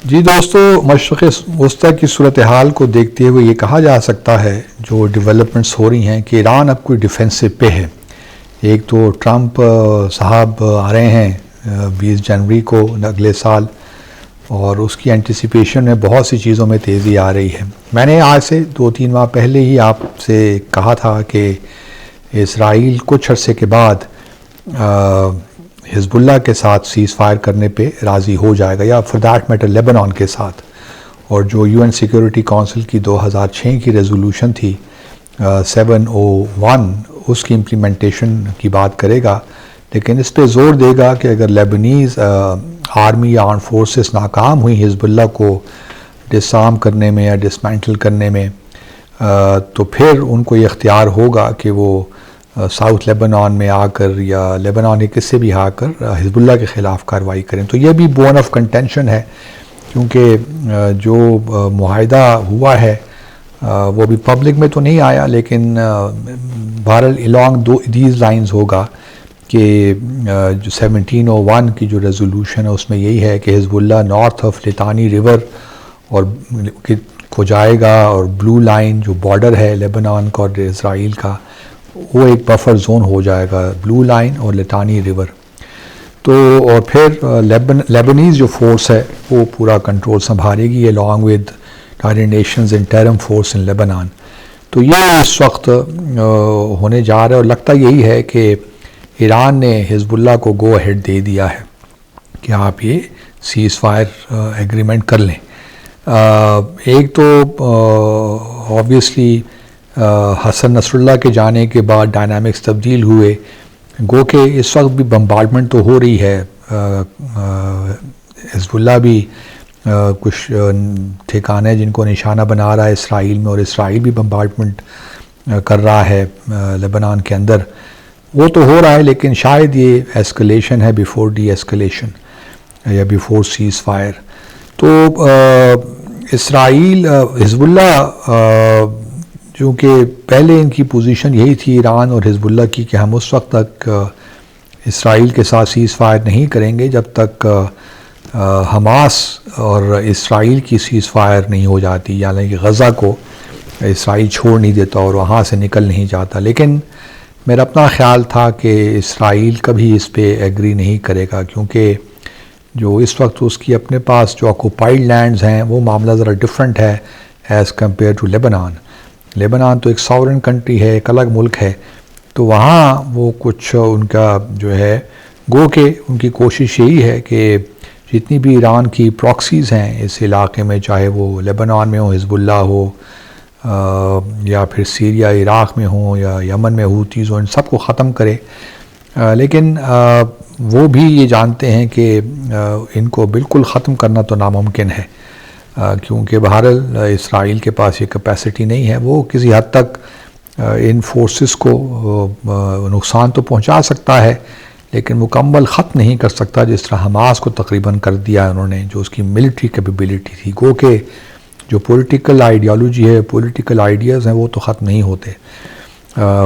جی دوستو، مشرق وسطی کی صورتحال کو دیکھتے ہوئے یہ کہا جا سکتا ہے جو ڈیولپمنٹس ہو رہی ہیں کہ ایران اب کوئی ڈیفینسو پہ ہے۔ ایک تو ٹرمپ صاحب آ رہے ہیں 20 جنوری کو اگلے سال، اور اس کی انٹیسپیشن میں بہت سی چیزوں میں تیزی آ رہی ہے۔ میں نے آج سے 2-3 ماہ پہلے ہی آپ سے کہا تھا کہ اسرائیل کچھ عرصے کے بعد حزب اللہ کے ساتھ سیز فائر کرنے پہ راضی ہو جائے گا، یا فار دیٹ میٹر لیبنان کے ساتھ، اور جو UN سیکیورٹی کونسل کی 2006 کی ریزولوشن تھی 701، اس کی امپلیمنٹیشن کی بات کرے گا، لیکن اس پہ زور دے گا کہ اگر لیبنیز آرمی یا آرم فورسز ناکام ہوئی حزب اللہ کو ڈسارم کرنے میں یا ڈسمینٹل کرنے میں، تو پھر ان کو یہ اختیار ہوگا کہ وہ ساؤتھ لیبنان میں آ کر یا لیبنان کے کسی بھی آ کر حزب اللہ کے خلاف کارروائی کریں۔ تو یہ بھی بون آف کنٹینشن ہے، کیونکہ جو معاہدہ ہوا ہے وہ بھی پبلک میں تو نہیں آیا، لیکن بہرحال along دیز لائنز ہوگا کہ جو 1701 کی جو ریزولوشن ہے اس میں یہی ہے کہ حزب اللہ نارتھ آف لٹانی ریور اور کو جائے گا، اور بلو لائن جو بارڈر ہے لیبنان کا اور اسرائیل کا، وہ ایک بفر زون ہو جائے گا، بلو لائن اور لٹانی ریور۔ تو اور پھر لیبنیز جو فورس ہے وہ پورا کنٹرول سنبھالے گی along with United Nations Interim Force in Lebanon۔ تو یہ اس وقت ہونے جا رہا ہے، اور لگتا یہی ہے کہ ایران نے حزب اللہ کو گو اہیڈ دے دیا ہے کہ آپ یہ سیز فائر ایگریمنٹ کر لیں۔ ایک تو آبویسلی حسن نصر اللہ کے جانے کے بعد ڈائنامکس تبدیل ہوئے، گو کہ اس وقت بھی بمبارڈمنٹ تو ہو رہی ہے، حزب اللہ بھی کچھ ٹھکانے جن کو نشانہ بنا رہا ہے اسرائیل میں، اور اسرائیل بھی بمبارڈمنٹ کر رہا ہے لیبنان کے اندر، وہ تو ہو رہا ہے، لیکن شاید یہ ایسکلیشن ہے بیفور ڈی ایسکلیشن یا بیفور سیز فائر۔ تو اسرائیل حزب اللہ چونکہ پہلے ان کی پوزیشن یہی تھی ایران اور حزب اللہ کی کہ ہم اس وقت تک اسرائیل کے ساتھ سیز فائر نہیں کریں گے جب تک حماس اور اسرائیل کی سیز فائر نہیں ہو جاتی، یعنی کہ غزہ کو اسرائیل چھوڑ نہیں دیتا اور وہاں سے نکل نہیں جاتا۔ لیکن میرا اپنا خیال تھا کہ اسرائیل کبھی اس پہ ایگری نہیں کرے گا، کیونکہ جو اس وقت اس کی اپنے پاس جو آکوپائڈ لینڈز ہیں وہ معاملہ ذرا ڈیفرنٹ ہے as compare to Lebanon. Lebanon تو ایک ساورن کنٹری ہے، ایک الگ ملک ہے، تو وہاں وہ کچھ ان کا جو ہے گو کہ ان کی کوشش یہی ہے کہ جتنی بھی ایران کی پراکسیز ہیں اس علاقے میں، چاہے وہ لیبنان میں ہو، حزب اللہ ہو، یا پھر سیریا عراق میں ہوں، یا یمن میں ہوتیز ہوں، ان سب کو ختم کرے۔ لیکن وہ بھی یہ جانتے ہیں کہ ان کو بالکل ختم کرنا تو ناممکن ہے، کیونکہ بہرحال اسرائیل کے پاس یہ کیپیسٹی نہیں ہے۔ وہ کسی حد تک ان فورسز کو نقصان تو پہنچا سکتا ہے، لیکن مکمل ختم نہیں کر سکتا، جس طرح حماس کو تقریباً کر دیا انہوں نے، جو اس کی ملٹری کیپیبلٹی تھی۔ گو کہ جو پولیٹیکل آئیڈیالوجی ہے، پولیٹیکل آئیڈیاز ہیں، وہ تو ختم نہیں ہوتے۔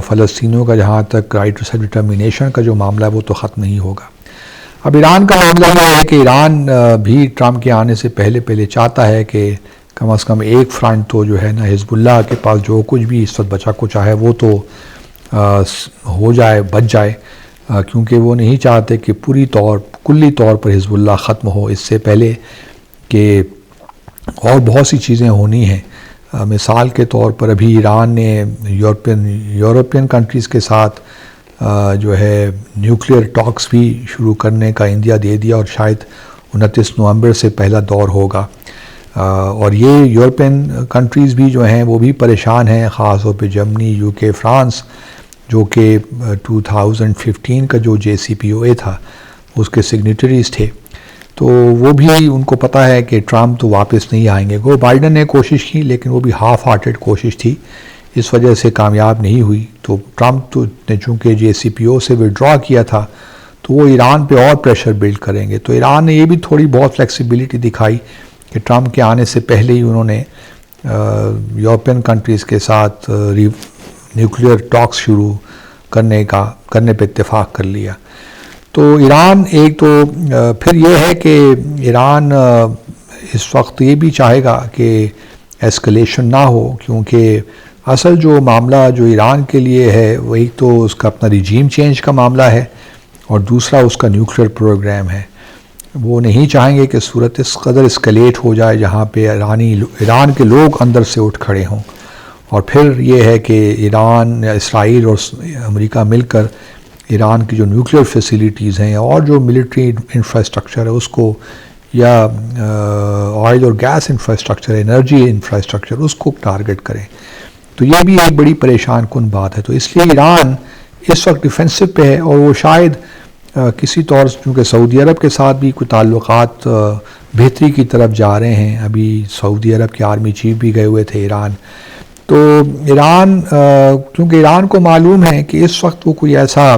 فلسطینیوں کا جہاں تک رائٹ ٹو سیلف ڈٹرمینیشن کا جو معاملہ ہے وہ تو ختم نہیں ہوگا۔ اب ایران کا معاملہ یہ ہے کہ ایران بھی ٹرمپ کے آنے سے پہلے چاہتا ہے کہ کم از کم ایک فرنٹ تو جو ہے نا، حزب اللہ کے پاس جو کچھ بھی اس وقت بچا کچھ ہے وہ تو ہو جائے، بچ جائے، کیونکہ وہ نہیں چاہتے کہ کلی طور پر حزب اللہ ختم ہو اس سے پہلے کہ اور بہت سی چیزیں ہونی ہیں۔ مثال کے طور پر ابھی ایران نے یورپین کنٹریز کے ساتھ جو ہے نیوکلیئر ٹاکس بھی شروع کرنے کا عندیہ دے دیا، اور شاید 29 نومبر سے پہلا دور ہوگا۔ اور یہ یورپین کنٹریز بھی جو ہیں وہ بھی پریشان ہیں، خاص طور پہ جرمنی، UK، فرانس، جو کہ 2015 کا جو JCPOA تھا اس کے سگنیٹریز تھے، تو وہ بھی ان کو پتہ ہے کہ ٹرمپ تو واپس نہیں آئیں گے۔ بائیڈن نے کوشش کی، لیکن وہ بھی ہاف ہارٹڈ کوشش تھی، اس وجہ سے کامیاب نہیں ہوئی۔ تو ٹرمپ نے چونکہ JCPOA سے وڈرا کیا تھا، تو وہ ایران پہ اور پریشر بلڈ کریں گے۔ تو ایران نے یہ بھی تھوڑی بہت فلیکسیبلٹی دکھائی کہ ٹرمپ کے آنے سے پہلے ہی انہوں نے یورپین کنٹریز کے ساتھ نیوکلیئر ٹاکس شروع کرنے پہ اتفاق کر لیا۔ تو ایران ایک تو پھر یہ ہے کہ ایران اس وقت یہ بھی چاہے گا کہ ایسکلیشن نہ ہو، کیونکہ اصل جو معاملہ جو ایران کے لیے ہے وہی تو اس کا اپنا ریجیم چینج کا معاملہ ہے، اور دوسرا اس کا نیوکلیر پروگرام ہے۔ وہ نہیں چاہیں گے کہ صورت اس قدر اسکلیٹ ہو جائے جہاں پہ ایران کے لوگ اندر سے اٹھ کھڑے ہوں، اور پھر یہ ہے کہ ایران، اسرائیل اور امریکہ مل کر ایران کی جو نیوکلیر فیسیلیٹیز ہیں اور جو ملٹری انفراسٹرکچر ہے اس کو، یا آئل اور گیس انفراسٹرکچر، انرجی انفراسٹرکچر، اس کو ٹارگٹ کریں۔ تو یہ بھی ایک بڑی پریشان کن بات ہے۔ تو اس لیے ایران اس وقت ڈیفینسو پہ ہے، اور وہ شاید کسی طور سے، چونکہ سعودی عرب کے ساتھ بھی کوئی تعلقات بہتری کی طرف جا رہے ہیں، ابھی سعودی عرب کے آرمی چیف بھی گئے ہوئے تھے ایران، تو ایران کیونکہ ایران کو معلوم ہے کہ اس وقت وہ کوئی ایسا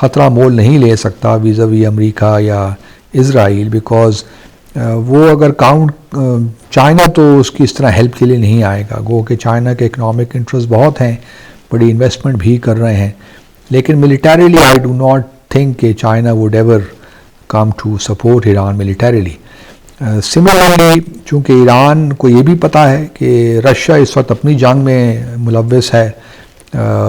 خطرہ مول نہیں لے سکتا ویزاوی امریکہ یا اسرائیل، بیکاز وہ اگر چائنا تو اس کی اس طرح ہیلپ کے لیے نہیں آئے گا، گو کہ چائنا کے اکنامک انٹرسٹ بہت ہیں، بڑی انویسٹمنٹ بھی کر رہے ہیں، لیکن militarily I do not think کہ China would ever come to support Iran militarily. Similarly چونکہ ایران کو یہ بھی پتہ ہے کہ رشیا اس وقت اپنی جنگ میں ملوث ہے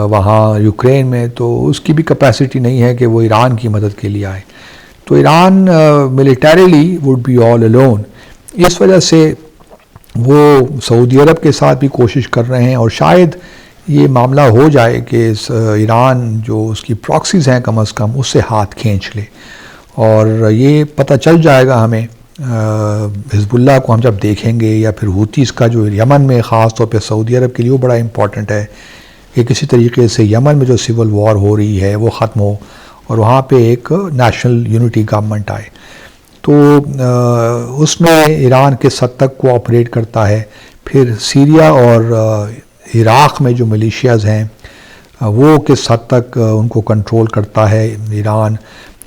وہاں یوکرین میں، تو اس کی بھی کیپیسٹی نہیں ہے کہ وہ ایران کی مدد کے لیے آئے، تو Iran militarily would be all alone. اس وجہ سے وہ سعودی عرب کے ساتھ بھی کوشش کر رہے ہیں، اور شاید یہ معاملہ ہو جائے کہ ایران جو اس کی پراکسیز ہیں کم از کم اس سے ہاتھ کھینچ لے، اور یہ پتہ چل جائے گا ہمیں حزب اللہ کو ہم جب دیکھیں گے، یا پھر ہوتیز کا جو یمن میں خاص طور پہ سعودی عرب کے لیے وہ بڑا امپورٹنٹ ہے کہ کسی طریقے سے یمن میں جو سول وار ہو رہی ہے وہ ختم ہو، اور وہاں پہ ایک نیشنل یونٹی گورنمنٹ آئے، تو اس میں ایران کس حد تک کوآپریٹ کرتا ہے، پھر سیریا اور عراق میں جو ملیشیاز ہیں وہ کس حد تک ان کو کنٹرول کرتا ہے ایران،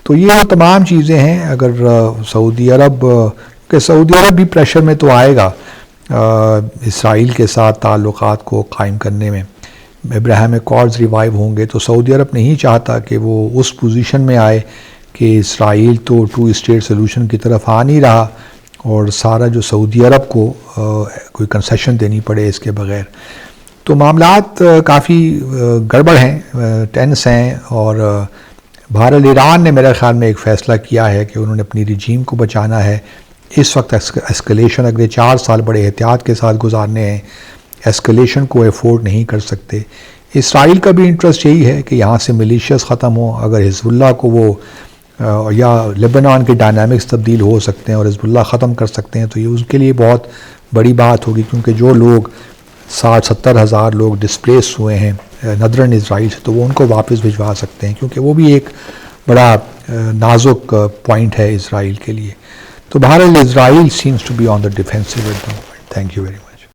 تو یہ تمام چیزیں ہیں۔ اگر سعودی عرب بھی پریشر میں تو آئے گا اسرائیل کے ساتھ تعلقات کو قائم کرنے میں، ابراہیم اکارڈز ریوائیو ہوں گے، تو سعودی عرب نہیں چاہتا کہ وہ اس پوزیشن میں آئے کہ اسرائیل تو 2 اسٹیٹ سولوشن کی طرف آ نہیں رہا، اور سارا جو سعودی عرب کو کوئی کنسیشن دینی پڑے اس کے بغیر۔ تو معاملات کافی گڑبڑ ہیں، ٹینس ہیں، اور بہرحال ایران نے میرے خیال میں ایک فیصلہ کیا ہے کہ انہوں نے اپنی رجیم کو بچانا ہے۔ اس وقت اسکلیشن اگلے 4 سال بڑے احتیاط کے ساتھ گزارنے ہیں، ایسکلیشن کو افورڈ نہیں کر سکتے۔ اسرائیل کا بھی انٹرسٹ یہی ہے کہ یہاں سے ملیشیاز ختم ہوں، اگر حزب اللہ کو وہ یا لبنان کے ڈائنامکس تبدیل ہو سکتے ہیں اور حزب اللہ ختم کر سکتے ہیں، تو یہ اس کے لیے بہت بڑی بات ہوگی، کیونکہ جو لوگ 60-70 ہزار لوگ ڈسپلیس ہوئے ہیں ندرن اسرائیل سے، تو وہ ان کو واپس بھجوا سکتے ہیں، کیونکہ وہ بھی ایک بڑا نازک پوائنٹ ہے اسرائیل کے لیے۔ تو بہرحال Israel seems to be on the defensive at the moment. Thank you very much.